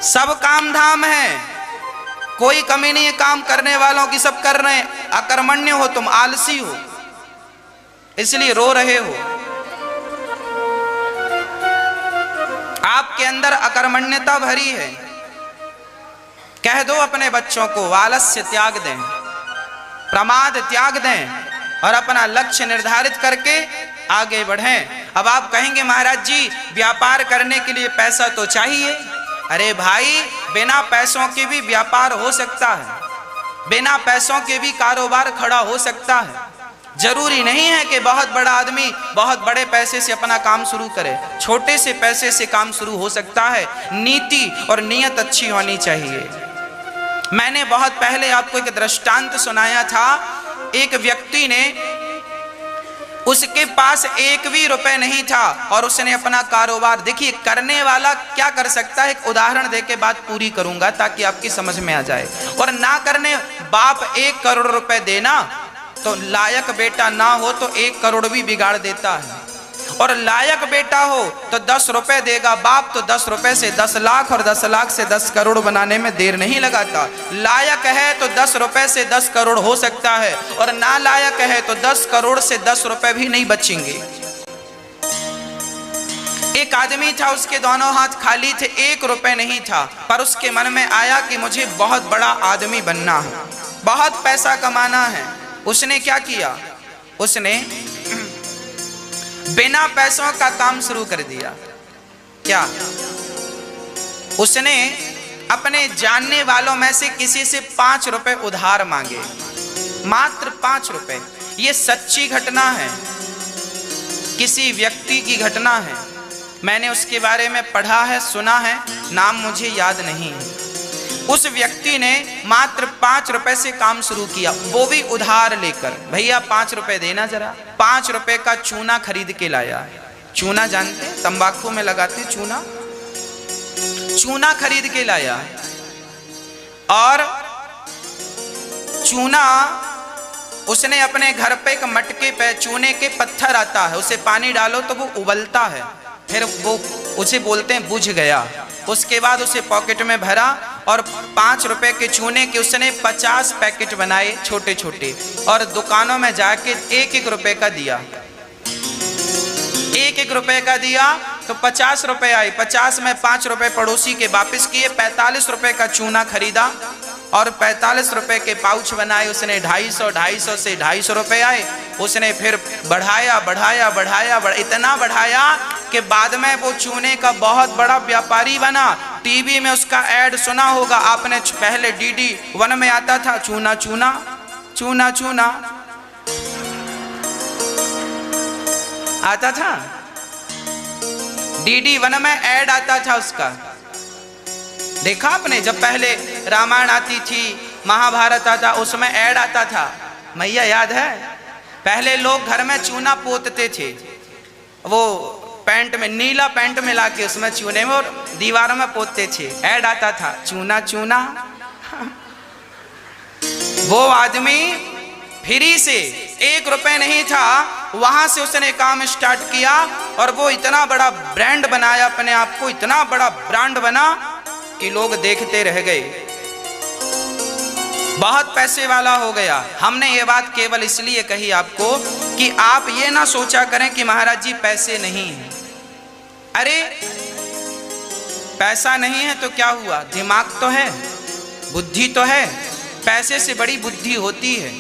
सब काम धाम है, कोई कमी नहीं है काम करने वालों की, सब कर रहे हैं। अकर्मण्य हो तुम, आलसी हो, इसलिए रो रहे हो। आपके अंदर अकर्मण्यता भरी है। कह दो अपने बच्चों को आलस्य त्याग दें, प्रमाद त्याग दें और अपना लक्ष्य निर्धारित करके आगे बढ़ें। अब आप कहेंगे महाराज जी व्यापार करने के लिए पैसा तो चाहिए। अरे भाई, बिना पैसों के भी व्यापार हो सकता है, बिना पैसों के भी कारोबार खड़ा हो सकता है। जरूरी नहीं है कि बहुत बड़ा आदमी बहुत बड़े पैसे से अपना काम शुरू करे, छोटे से पैसे से काम शुरू हो सकता है। नीति और नियत अच्छी होनी चाहिए। मैंने बहुत पहले आपको एक दृष्टांत सुनाया था। एक व्यक्ति ने, उसके पास एक भी रुपए नहीं था और उसने अपना कारोबार, देखिए करने वाला क्या कर सकता है, एक उदाहरण देके बात पूरी करूंगा ताकि आपकी समझ में आ जाए। और ना करने, बाप 1 करोड़ रुपए देना तो लायक बेटा ना हो तो 1 करोड़ भी बिगाड़ देता है, और लायक बेटा हो तो 10 रुपए देगा बाप, तो 10 रुपए से 10 लाख और 10 लाख से 10 करोड़ बनाने में देर नहीं लगाता। लायक है तो 10 रुपए से 10 करोड़ हो सकता है, और ना लायक है तो 10 करोड़ से 10 रुपए भी नहीं बचेंगे। एक आदमी था, उसके दोनों हाथ खाली थे, 1 रुपए नहीं था, पर उसके मन में आया कि मुझे बहुत बड़ा आदमी बनना है, बहुत पैसा कमाना है। उसने क्या किया, उसने बिना पैसों का काम शुरू कर दिया। क्या? उसने अपने जानने वालों में से किसी से 5 रुपए उधार मांगे, मात्र 5 रुपए। ये सच्ची घटना है, किसी व्यक्ति की घटना है। मैंने उसके बारे में पढ़ा है, सुना है, नाम मुझे याद नहीं है। उस व्यक्ति ने मात्र 5 रुपए से काम शुरू किया, वो भी उधार लेकर। भैया 5 रुपए देना जरा। 5 रुपए का चूना खरीद के लाया। चूना जानते, तंबाकू में लगाते चूना, चूना खरीद के लाया। और चूना उसने अपने घर पे एक मटके पे, चूने के पत्थर आता है, उसे पानी डालो तो वो उबलता है, फिर वो उसे बोलते हैं बुझ गया। उसके बाद उसे पॉकेट में भरा और 5 रुपए के चूने के उसने 50 पैकेट बनाए छोटे छोटे, और दुकानों में जाके 1-1 रुपए का दिया। 1-1 रुपए का दिया तो 50 रुपए आए। 50 में 5 रुपए पड़ोसी के वापस किए, 45 रुपए का चूना खरीदा और 45 रुपए के पाउच बनाए। उसने 250 से 250 रुपए आए। उसने फिर बढ़ाया बढ़ाया बढ़ाया, इतना बढ़ाया कि बाद में वो चूने का बहुत बड़ा व्यापारी बना। टीवी में उसका ऐड सुना होगा आपने, पहले DD 1 में आता था, चूना चूना चूना चूना आता था। DD 1 में ऐड आता था उसका, देखा आपने? जब पहले रामायण आती थी, महाभारत आता, उसमें ऐड आता था। मैया याद है? पहले लोग घर में चूना पोतते थे, वो पैंट में, नीला पैंट मिला के उसमें चूने में, और दीवारों में पोतते थे। ऐड आता था, चूना चूना। वो आदमी फ्री से, 1 रुपए नहीं था, वहां से उसने काम स्टार्ट किया और वो इतना बड़ा ब्रांड बनाया अपने आप को, इतना बड़ा ब्रांड बना कि लोग देखते रह गए, बहुत पैसे वाला हो गया। हमने ये बात केवल इसलिए कही आपको कि आप ये ना सोचा करें कि महाराज जी पैसे नहीं हैं। अरे पैसा नहीं है तो क्या हुआ, दिमाग तो है, बुद्धि तो है। पैसे से बड़ी बुद्धि होती है,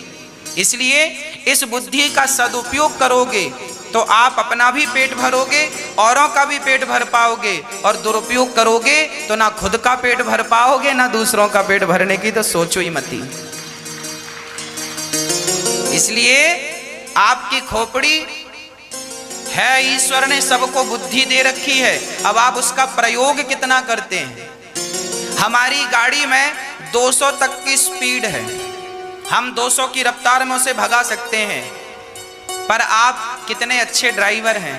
इसलिए इस बुद्धि का सदुपयोग करोगे तो आप अपना भी पेट भरोगे, औरों का भी पेट भर पाओगे, और दुरुपयोग करोगे तो ना खुद का पेट भर पाओगे ना दूसरों का पेट भरने की तो सोचो ही मती। इसलिए आपकी खोपड़ी है, ईश्वर ने सबको बुद्धि दे रखी है, अब आप उसका प्रयोग कितना करते हैं। हमारी गाड़ी में 200 तक की स्पीड है, हम 200 की रफ्तार में उसे भगा सकते हैं, पर आप कितने अच्छे ड्राइवर हैं,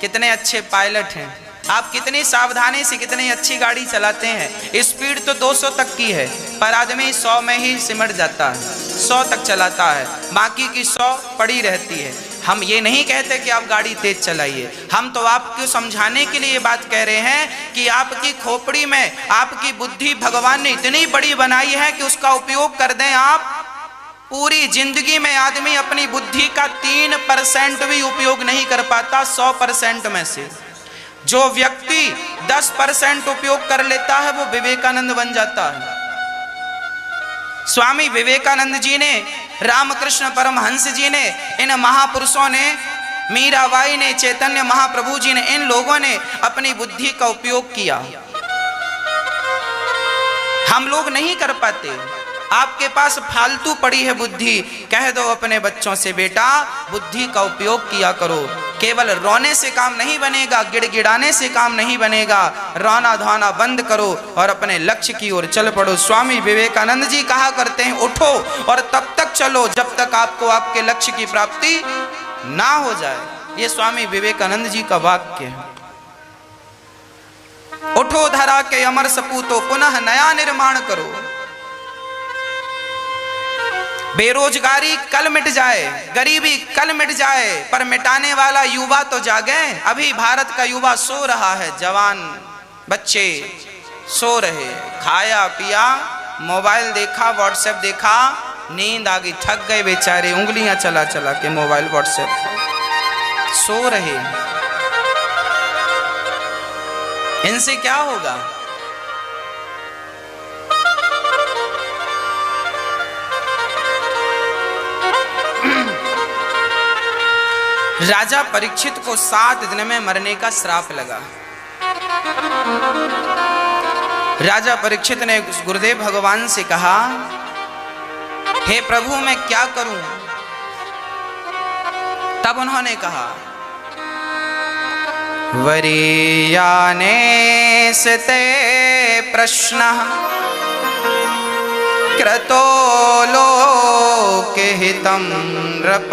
कितने अच्छे पायलट हैं, आप कितनी सावधानी से कितनी अच्छी गाड़ी चलाते हैं। स्पीड तो 200 तक की है, पर आदमी 100 में ही सिमट जाता है, 100 तक चलाता है, बाकी की 100 पड़ी रहती है। हम ये नहीं कहते कि आप गाड़ी तेज चलाइए, हम तो आपको समझाने के लिए ये बात कह रहे हैं कि आपकी खोपड़ी में आपकी बुद्धि भगवान ने इतनी बड़ी बनाई है कि उसका उपयोग कर दें आप। पूरी जिंदगी में आदमी अपनी बुद्धि का 3% भी उपयोग नहीं कर पाता 100% में से। जो व्यक्ति 10% उपयोग कर लेता है वो विवेकानंद बन जाता है। स्वामी विवेकानंद जी ने, रामकृष्ण परमहंस जी ने, इन महापुरुषों ने, मीराबाई ने, चैतन्य महाप्रभु जी ने, इन लोगों ने अपनी बुद्धि का उपयोग किया। हम लोग नहीं कर पाते। आपके पास फालतू पड़ी है बुद्धि, कह दो अपने बच्चों से बेटा बुद्धि का उपयोग किया करो। केवल रोने से काम नहीं बनेगा, गिड़गिड़ाने से काम नहीं बनेगा। रोना धोना बंद करो और अपने लक्ष्य की ओर चल पड़ो। स्वामी विवेकानंद जी कहा करते हैं उठो और तब तक चलो जब तक आपको आपके लक्ष्य की प्राप्ति ना हो जाए। ये स्वामी विवेकानंद जी का वाक्य है। उठो धरा के अमर सपूतो, पुनः नया निर्माण करो। बेरोजगारी कल मिट जाए, गरीबी कल मिट जाए, पर मिटाने वाला युवा तो जागे। अभी भारत का युवा सो रहा है, जवान बच्चे सो रहे, खाया पिया, मोबाइल देखा, व्हाट्सएप देखा, नींद आ गई, थक गए बेचारे, उंगलियां चला चला के मोबाइल व्हाट्सएप, सो रहे। इनसे क्या होगा? राजा परीक्षित को 7 दिन में मरने का श्राप लगा। राजा परीक्षित ने गुरुदेव भगवान से कहा, हे प्रभु मैं क्या करूं? तब उन्होंने कहा, वरीयाने सते प्रश्नः क्रतो लोके हितं नृप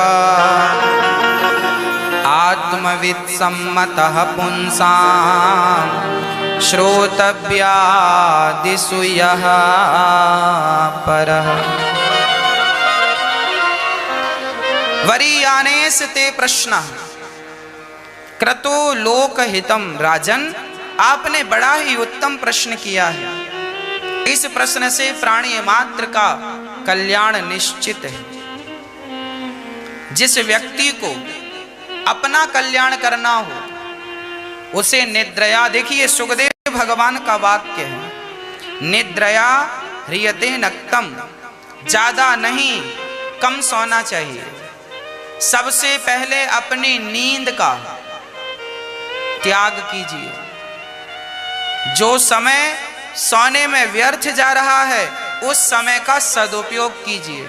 आत्मवित् सम्मतः पुंसां श्रोतव्यादिषु यः परः। वरीयानेस ते प्रश्नः क्रतो लोकहितम। राजन आपने बड़ा ही उत्तम प्रश्न किया है। इस प्रश्न से प्राणी मात्र का कल्याण निश्चित है। जिस व्यक्ति को अपना कल्याण करना हो उसे निद्रया, देखिए सुखदेव भगवान का वाक्य है, निद्रया ह्रियते नक्तम, ज्यादा नहीं कम सोना चाहिए। सबसे पहले अपनी नींद का त्याग कीजिए। जो समय सोने में व्यर्थ जा रहा है उस समय का सदुपयोग कीजिए।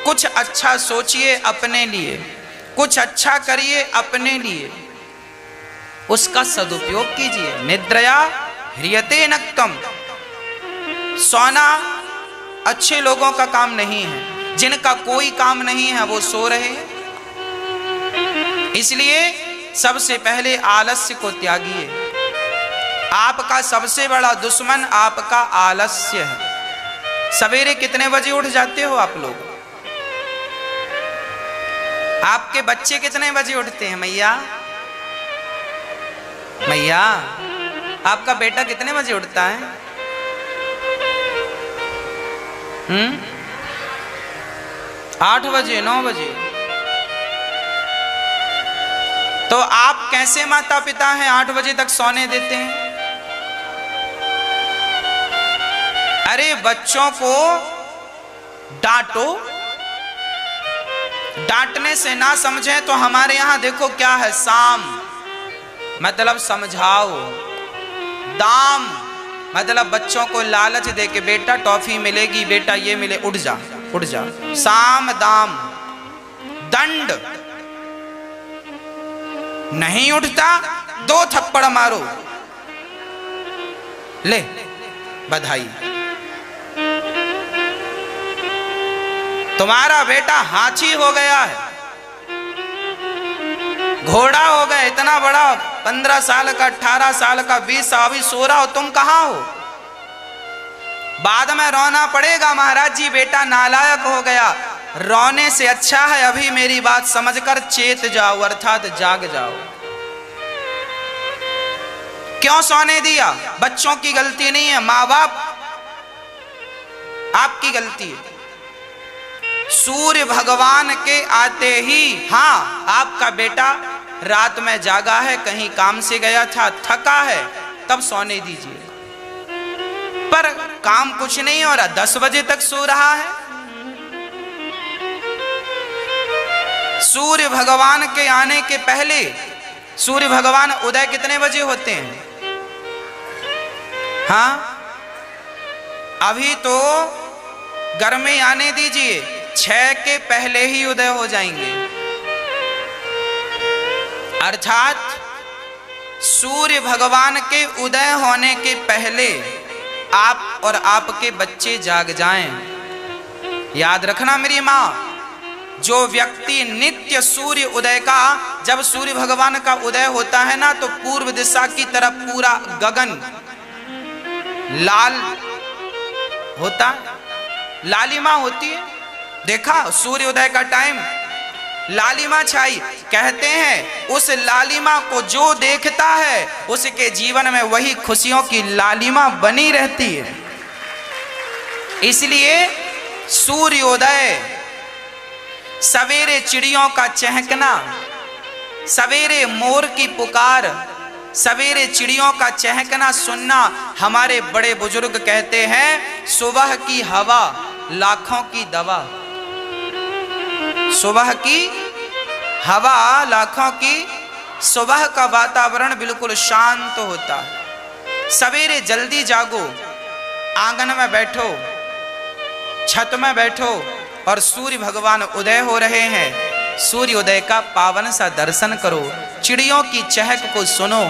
कुछ अच्छा सोचिए अपने लिए, कुछ अच्छा करिए अपने लिए, उसका सदुपयोग कीजिए। निद्रया ह्रियते नक्तम, सोना अच्छे लोगों का काम नहीं है। जिनका कोई काम नहीं है वो सो रहे हैं। इसलिए सबसे पहले आलस्य को त्यागिए। आपका सबसे बड़ा दुश्मन आपका आलस्य है। सवेरे कितने बजे उठ जाते हो आप लोग? आपके बच्चे कितने बजे उठते हैं? मैया मैया आपका बेटा कितने बजे उठता है? 8 बजे 9 बजे। तो आप कैसे माता पिता हैं 8 बजे तक सोने देते हैं? अरे बच्चों को डांटो, डांटने से ना समझे तो हमारे यहां देखो क्या है, साम मतलब समझाओ, दाम मतलब बच्चों को लालच दे के बेटा टॉफी मिलेगी, बेटा ये मिले, उठ जा उठ जा। साम दाम। दंड, नहीं उठता 2 थप्पड़ मारो, ले बधाई, तुम्हारा बेटा हाथी हो गया है, घोड़ा हो गया, इतना बड़ा 15 साल का, 18 साल का, 20 साल, अभी सो रहा हो, तुम कहां हो? बाद में रोना पड़ेगा, महाराज जी बेटा नालायक हो गया, रोने से अच्छा है अभी मेरी बात समझकर चेत जाओ, अर्थात जाग जाओ। क्यों सोने दिया? बच्चों की गलती नहीं है, माँ बाप आपकी गलती है। सूर्य भगवान के आते ही, हाँ आपका बेटा रात में जागा है, कहीं काम से गया था, थका है, तब सोने दीजिए। पर काम कुछ नहीं हो रहा, 10 बजे तक सो रहा है। सूर्य भगवान के आने के पहले, सूर्य भगवान उदय कितने बजे होते हैं? हाँ अभी तो गर्मी आने दीजिए, 6 के पहले ही उदय हो जाएंगे। अर्थात सूर्य भगवान के उदय होने के पहले आप और आपके बच्चे जाग जाएं। याद रखना मेरी माँ, जो व्यक्ति नित्य सूर्य उदय का, जब सूर्य भगवान का उदय होता है ना, तो पूर्व दिशा की तरफ पूरा गगन लाल होता है, लालिमा होती है। देखा सूर्य उदय का टाइम, लालिमा छाई। कहते हैं उस लालिमा को जो देखता है उसके जीवन में वही खुशियों की लालिमा बनी रहती है। इसलिए सूर्योदय, सवेरे चिड़ियों का चहकना, सवेरे मोर की पुकार, सवेरे चिड़ियों का चहकना सुनना, हमारे बड़े बुजुर्ग कहते हैं सुबह की हवा लाखों की दवा। सुबह की हवा लाखों की, सुबह का वातावरण बिल्कुल शांत होता है। सवेरे जल्दी जागो, आंगन में बैठो, छत में बैठो और सूर्य भगवान उदय हो रहे हैं, सूर्योदय का पावन सा दर्शन करो, चिड़ियों की चहक को सुनो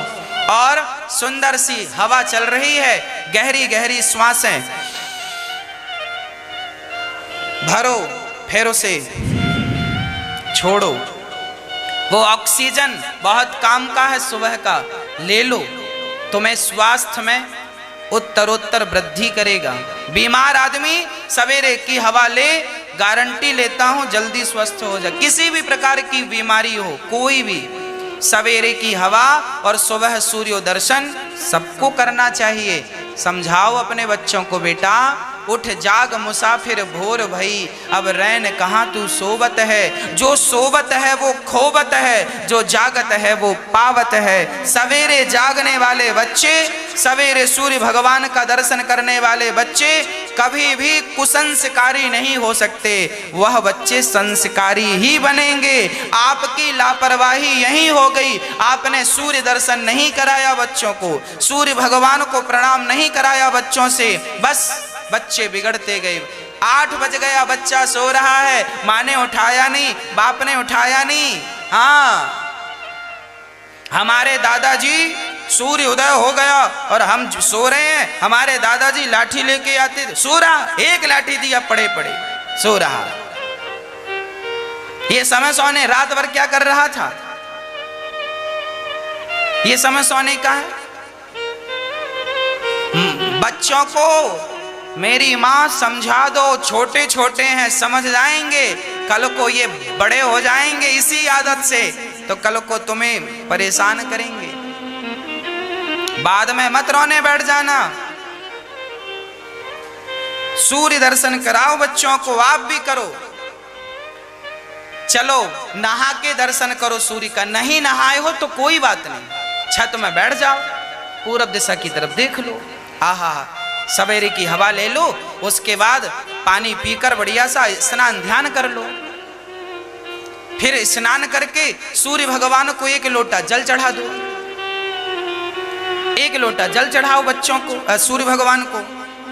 और सुंदर सी हवा चल रही है, गहरी गहरी श्वासें भरो, फिर उसे छोड़ो। वो ऑक्सीजन बहुत काम का है सुबह का, ले लो, तुम्हें स्वास्थ्य में उत्तरोत्तर वृद्धि करेगा। बीमार आदमी सवेरे की हवा ले, गारंटी लेता हूं जल्दी स्वस्थ हो जाए। किसी भी प्रकार की बीमारी हो, कोई भी, सवेरे की हवा और सुबह सूर्य दर्शन सबको करना चाहिए। समझाओ अपने बच्चों को, बेटा उठ जाग मुसाफिर भोर भई, अब रैन कहाँ तू सोवत है। जो सोवत है वो खोवत है, जो जागत है वो पावत है। सवेरे जागने वाले बच्चे, सवेरे सूर्य भगवान का दर्शन करने वाले बच्चे कभी भी कुसंस्कारी नहीं हो सकते, वह बच्चे संस्कारी ही बनेंगे। आपकी लापरवाही यही हो गई, आपने सूर्य दर्शन नहीं कराया बच्चों को, सूर्य भगवान को प्रणाम नहीं कराया बच्चों से, बस बच्चे बिगड़ते गए। 8 बज गया, बच्चा सो रहा है, माँ ने उठाया नहीं, बाप ने उठाया नहीं। हाँ हमारे दादाजी, सूर्य उदय हो गया और हम सो रहे हैं, हमारे दादाजी लाठी लेके आते थे, सो रहा, एक लाठी दिया पड़े पड़े सो रहा। ये समय सोने, रात भर क्या कर रहा था? ये समय सोने का है। बच्चों को मेरी माँ समझा दो, छोटे छोटे हैं समझ जाएंगे, कल को ये बड़े हो जाएंगे इसी आदत से, तो कल को तुम्हें परेशान करेंगे। बाद में मत रोने बैठ जाना। सूर्य दर्शन कराओ बच्चों को, आप भी करो। चलो नहा के दर्शन करो सूर्य का, नहीं नहाए हो तो कोई बात नहीं, छत में बैठ जाओ, पूरब दिशा की तरफ देख लो, आहा सवेरे की हवा ले लो, उसके बाद पानी पीकर बढ़िया सा स्नान ध्यान कर लो। फिर स्नान करके सूर्य भगवान को 1 लोटा जल चढ़ा दो, 1 लोटा जल चढ़ाओ बच्चों को, सूर्य भगवान को।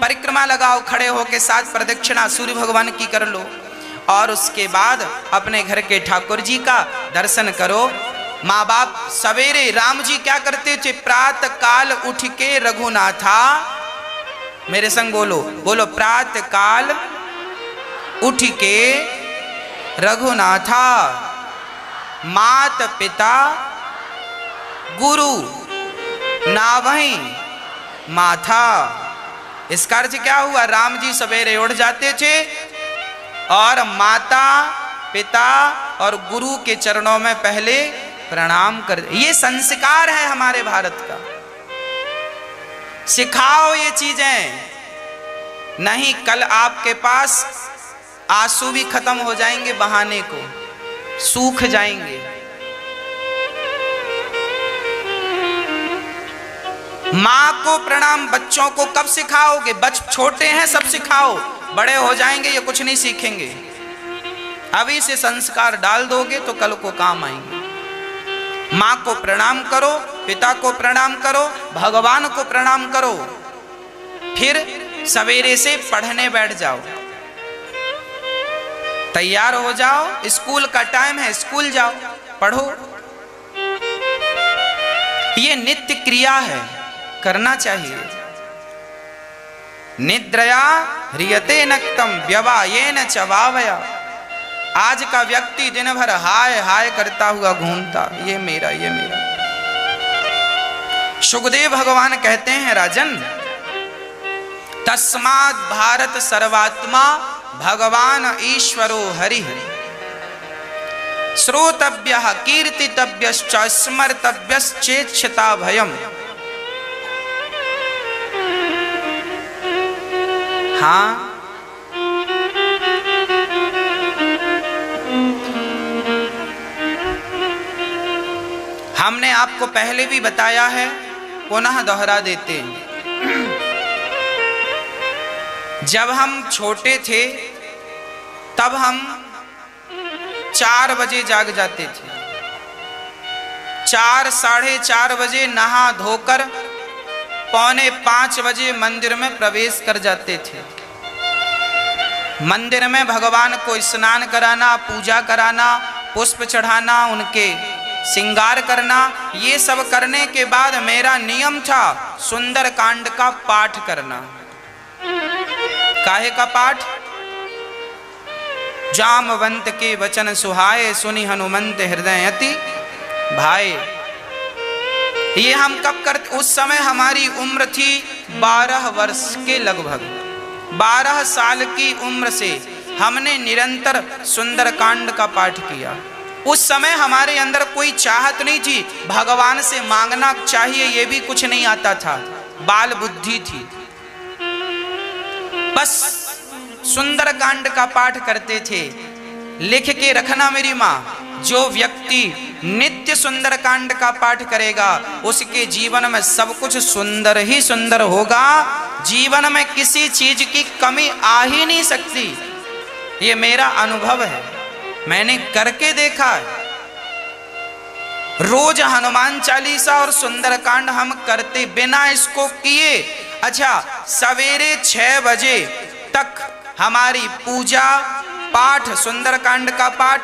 परिक्रमा लगाओ, खड़े होके 7 प्रदक्षिणा सूर्य भगवान की कर लो और उसके बाद अपने घर के ठाकुर जी का दर्शन करो। माँ बाप सवेरे, राम जी क्या करते थे? प्रातः काल उठ के रघुनाथा, मेरे संग बोलो, बोलो प्रातः काल उठ के रघुनाथा, मात पिता गुरु नावहीं माथा। इसका अर्थ क्या हुआ? राम जी सवेरे उठ जाते थे, और माता पिता और गुरु के चरणों में पहले प्रणाम कर। ये संस्कार है हमारे भारत का। सिखाओ ये चीजें, नहीं कल आपके पास आंसू भी खत्म हो जाएंगे, बहाने को सूख जाएंगे। मां को प्रणाम बच्चों को कब सिखाओगे? छोटे हैं सब सिखाओ, बड़े हो जाएंगे ये कुछ नहीं सीखेंगे। अभी से संस्कार डाल दोगे तो कल को काम आएंगे। मां को प्रणाम करो, पिता को प्रणाम करो, भगवान को प्रणाम करो, फिर सवेरे से पढ़ने बैठ जाओ, तैयार हो जाओ, स्कूल का टाइम है, स्कूल जाओ, पढ़ो। ये नित्य क्रिया है, करना चाहिए। निद्रया ह्रियते नक्तम व्यवायेन च वावया। आज का व्यक्ति दिन भर हाय हाय करता हुआ घूमता, ये मेरा, ये मेरा। सुखदेव भगवान कहते हैं, राजन तस्मात् भारत सर्वात्मा भगवान ईश्वरो हरिः श्रोतव्यः कीर्तितव्यश्च स्मर्तव्यश्चेच्छता भयम्। हाँ, हमने आपको पहले भी बताया है, पुनः दोहरा देते हैं। जब हम छोटे थे तब हम 4 बजे जाग जाते थे। 4 साढ़े 4 बजे नहा धोकर 4:45 बजे मंदिर में प्रवेश कर जाते थे। मंदिर में भगवान को स्नान कराना, पूजा कराना, पुष्प चढ़ाना, उनके श्रृंगार करना, ये सब करने के बाद मेरा नियम था सुंदर कांड का पाठ करना। काहे का पाठ? जामवंत के वचन सुहाए, सुनि हनुमंत हृदय अति भाए। ये हम कब करते? उस समय हमारी उम्र थी 12 वर्ष के लगभग। 12 साल की उम्र से हमने निरंतर सुंदरकांड का पाठ किया। उस समय हमारे अंदर कोई चाहत नहीं थी, भगवान से मांगना चाहिए ये भी कुछ नहीं आता था, बाल बुद्धि थी। बस सुंदरकांड का पाठ करते थे। लिख के रखना मेरी माँ, जो व्यक्ति नित्य सुंदरकांड का पाठ करेगा उसके जीवन में सब कुछ सुंदर ही सुंदर होगा। जीवन में किसी चीज की कमी आ ही नहीं सकती। ये मेरा अनुभव है, मैंने करके देखा है। रोज हनुमान चालीसा और सुंदरकांड हम करते, बिना इसको किए। अच्छा, सवेरे 6 बजे तक हमारी पूजा पाठ, सुंदरकांड का पाठ,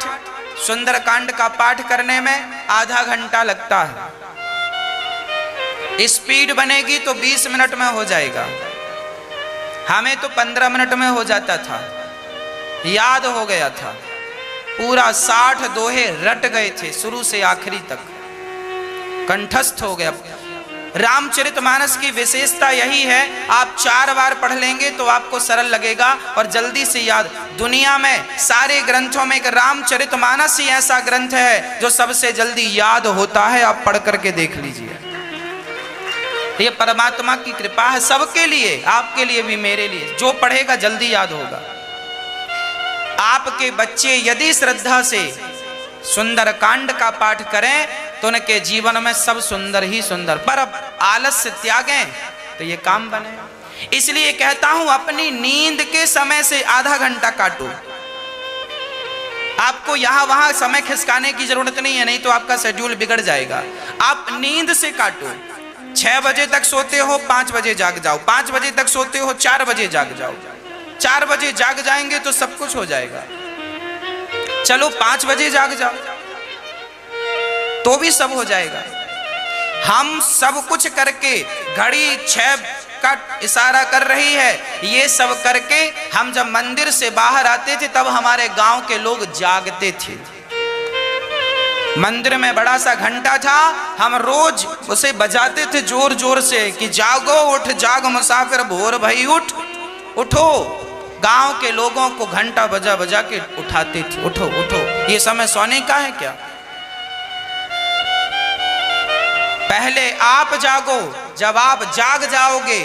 सुंदरकांड का पाठ करने में आधा घंटा लगता है। स्पीड बनेगी तो 20 मिनट में हो जाएगा, हमें तो 15 मिनट में हो जाता था। याद हो गया था, पूरा 60 दोहे रट गए थे, शुरू से आखिरी तक कंठस्थ हो गया। रामचरितमानस की विशेषता यही है, आप 4 बार पढ़ लेंगे तो आपको सरल लगेगा और जल्दी से याद। दुनिया में सारे ग्रंथों में एक रामचरितमानस ही ऐसा ग्रंथ है जो सबसे जल्दी याद होता है। आप पढ़ करके देख लीजिए, ये परमात्मा की कृपा है सबके लिए, आपके लिए भी, मेरे लिए। जो पढ़ेगा जल्दी याद होगा। आपके बच्चे यदि श्रद्धा से सुंदरकांड का पाठ करें तो उनके जीवन में सब सुंदर ही सुंदर। पर अब आलस्य त्यागें तो ये काम बने। इसलिए कहता हूं, अपनी नींद के समय से आधा घंटा काटो। आपको यहां वहां समय खिसकाने की जरूरत नहीं है, नहीं तो आपका शेड्यूल बिगड़ जाएगा। आप नींद से काटो। 6 बजे तक सोते हो, 5 बजे जाग जाओ। 5 बजे तक सोते हो, 4 बजे जाग जाओ। 4 बजे जाग जाएंगे तो सब कुछ हो जाएगा। चलो 5 बजे जाग जाओ तो भी सब हो जाएगा। हम सब कुछ करके, घड़ी 6 का इशारा कर रही है, ये सब करके हम जब मंदिर से बाहर आते थे तब हमारे गांव के लोग जागते थे। मंदिर में बड़ा सा घंटा था, हम रोज उसे बजाते थे जोर जोर से कि जागो उठ जाग मुसाफिर भोर भई उठ, उठो। गांव के लोगों को घंटा बजा बजा के उठाते थे, उठो उठो, ये समय सोने का है क्या? पहले आप जागो, जब आप जाग जाओगे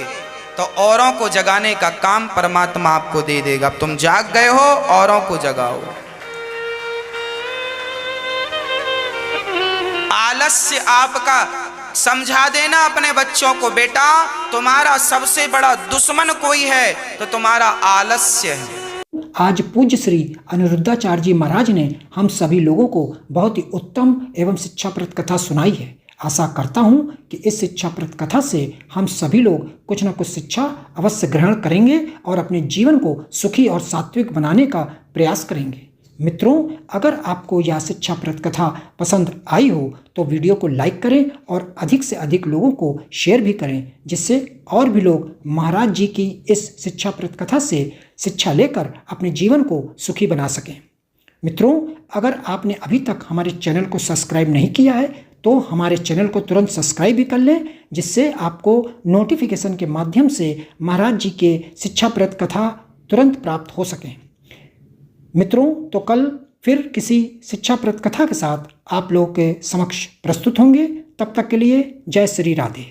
तो औरों को जगाने का काम परमात्मा आपको दे देगा। अब तुम जाग गए हो, औरों को जगाओ। आलस्य आपका समझा देना अपने बच्चों को, बेटा तुम्हारा सबसे बड़ा दुश्मन कोई है तो तुम्हारा आलस्य है। आज पूज्य श्री अनिरुद्धाचार्य जी महाराज ने हम सभी लोगों को बहुत ही उत्तम एवं शिक्षाप्रद कथा सुनाई है। आशा करता हूं कि इस शिक्षाप्रद कथा से हम सभी लोग कुछ न कुछ शिक्षा अवश्य ग्रहण करेंगे और अपने जीवन को सुखी और सात्विक बनाने का प्रयास करेंगे। मित्रों, अगर आपको यह शिक्षाप्रद कथा पसंद आई हो तो वीडियो को लाइक करें और अधिक से अधिक लोगों को शेयर भी करें, जिससे और भी लोग महाराज जी की इस शिक्षाप्रद कथा से शिक्षा लेकर अपने जीवन को सुखी बना सकें। मित्रों, अगर आपने अभी तक हमारे चैनल को सब्सक्राइब नहीं किया है तो हमारे चैनल को तुरंत सब्सक्राइब भी कर लें, जिससे आपको नोटिफिकेशन के माध्यम से महाराज जी के शिक्षाप्रद कथा तुरंत प्राप्त हो सकें। मित्रों, तो कल फिर किसी शिक्षाप्रद कथा के साथ आप लोगों के समक्ष प्रस्तुत होंगे। तब तक के लिए जय श्री राधे।